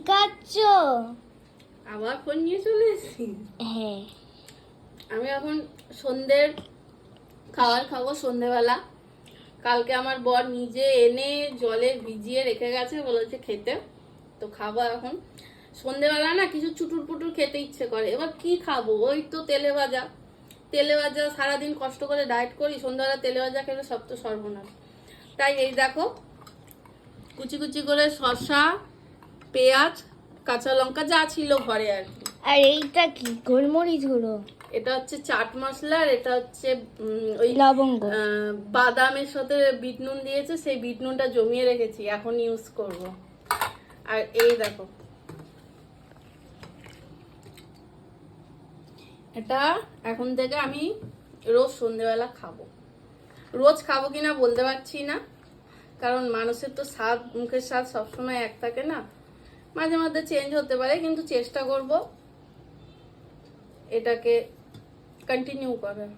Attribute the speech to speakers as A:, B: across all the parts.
A: খাচ্ছ?
B: আবার ফোন নিয়ে চলে এসেছি।
A: হ্যাঁ,
B: আমি এখন সন্ধ্যের খাবার খাবো সন্ধ্যেবেলা। কালকে আমার বর নিজে এনে জলে ভিজিয়ে রেখে গেছে, বলেছে খেতে, তো খাবো এখন। সন্ধ্যেবেলা না কিছু চুটুর পুটুর খেতে ইচ্ছে করে, এবার কি খাবো? ওই তো তেলে ভাজা। তেলে ভাজা সারাদিন কষ্ট করে ডায়েট করি, সন্ধ্যাবেলা তেলে ভাজা খেলে সব তো সর্বনাশ। তাই এই দেখো, কুচি কুচি করে শসা, পেঁয়াজ, কাঁচা লঙ্কা যা ছিল ঘরে আর কি।
A: আর এইটা কি? গোলমরিচ গুঁড়ো,
B: এটা হচ্ছে চাট মশলা, আর এটা হচ্ছে ওই
A: লবঙ্গ।
B: বাদামের সাথে বিট নুন দিয়েছে, সেই বিট নুনটা জমিয়ে রেখেছি, এখন ইউজ করব। আর এই দেখো, এটা এখন থেকে আমি রোজ সন্ধ্যেবেলা খাবো। রোজ খাবো কিনা বলতে পারছি না, কারণ মানুষের তো স্বাদ, মুখের স্বাদ সবসময় এক থাকে না, মাঝে মধ্যে চেঞ্জ হতে পারে, কিন্তু চেষ্টা করব এটাকে কন্টিনিউ করার।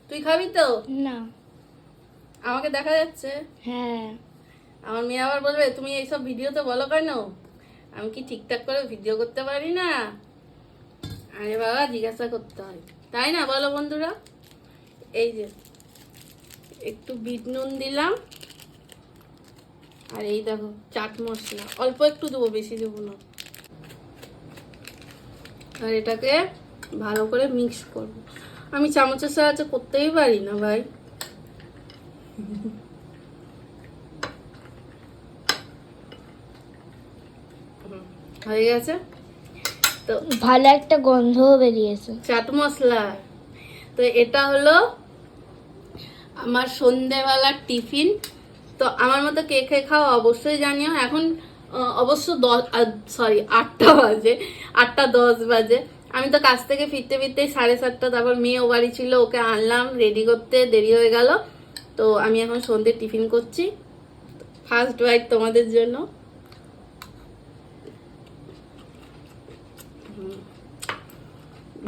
B: তুই খাবি তো?
A: না।
B: আমাকে দেখা যাচ্ছে।
A: হ্যাঁ।
B: আমার মেয়ে আবার বলবে তুমি এইসব ভিডিওতে বলো কেন, আমি কি ঠিকঠাক করে ভিডিও করতে পারি না? আরে বাবা, জিজ্ঞাসা করতে হয়, তাই না? বলো বন্ধুরা। এই যে একটু বিট নুন দিলাম, আর এই দেখো চাট মশলা অল্প একটু দেবো, বেশি দেবো না। আর এটাকে ভালো করে মিক্স করবো। আমি চামচের সাহায্যে করতেই পারি না ভাই। হয়ে গেছে তো,
A: ভালো একটা গন্ধ বেরিয়েছে
B: চাট মশলা। তো এটা হলো আমার সন্ধেবেলার টিফিন। তো আমার মতো কে কে খাও অবশ্যই জানিও। এখন অবশ্য 8টা বাজে, 8:10 বাজে। আমি তো কাজ থেকে ফিরতে ফিরতে 7:30, তারপর মেয়ে ও বাড়ি ছিল, ওকে আনলাম, রেডি করতে দেরি হয়ে গেল। তো আমি এখন সন্ধ্যের টিফিন করছি। ফার্স্ট বাইট তোমাদের জন্য।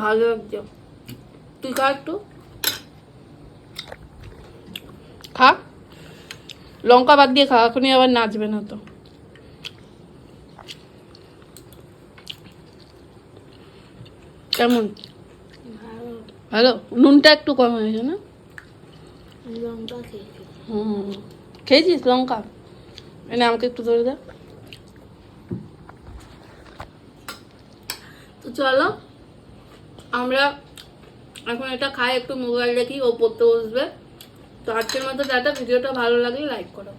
B: ভালো লাগছে, তুই খা একটু, খা। লঙ্কা বাদ দিয়ে খা, এখনই আবার নাচবে না তো। কেমন? ভালো। নুনটা একটু কম হয়েছে না?
A: লঙ্কা খেয়েছি।
B: খেয়েছিস লঙ্কা? এনে আমাকে একটু ধরে দে। তো চলো আমরা এখন এটা খাই, একটু মোবাইল দেখি, ও পড়তে বসবে। তো আজকের মতো টাটা। ভিডিওটা ভালো লাগলে লাইক করো।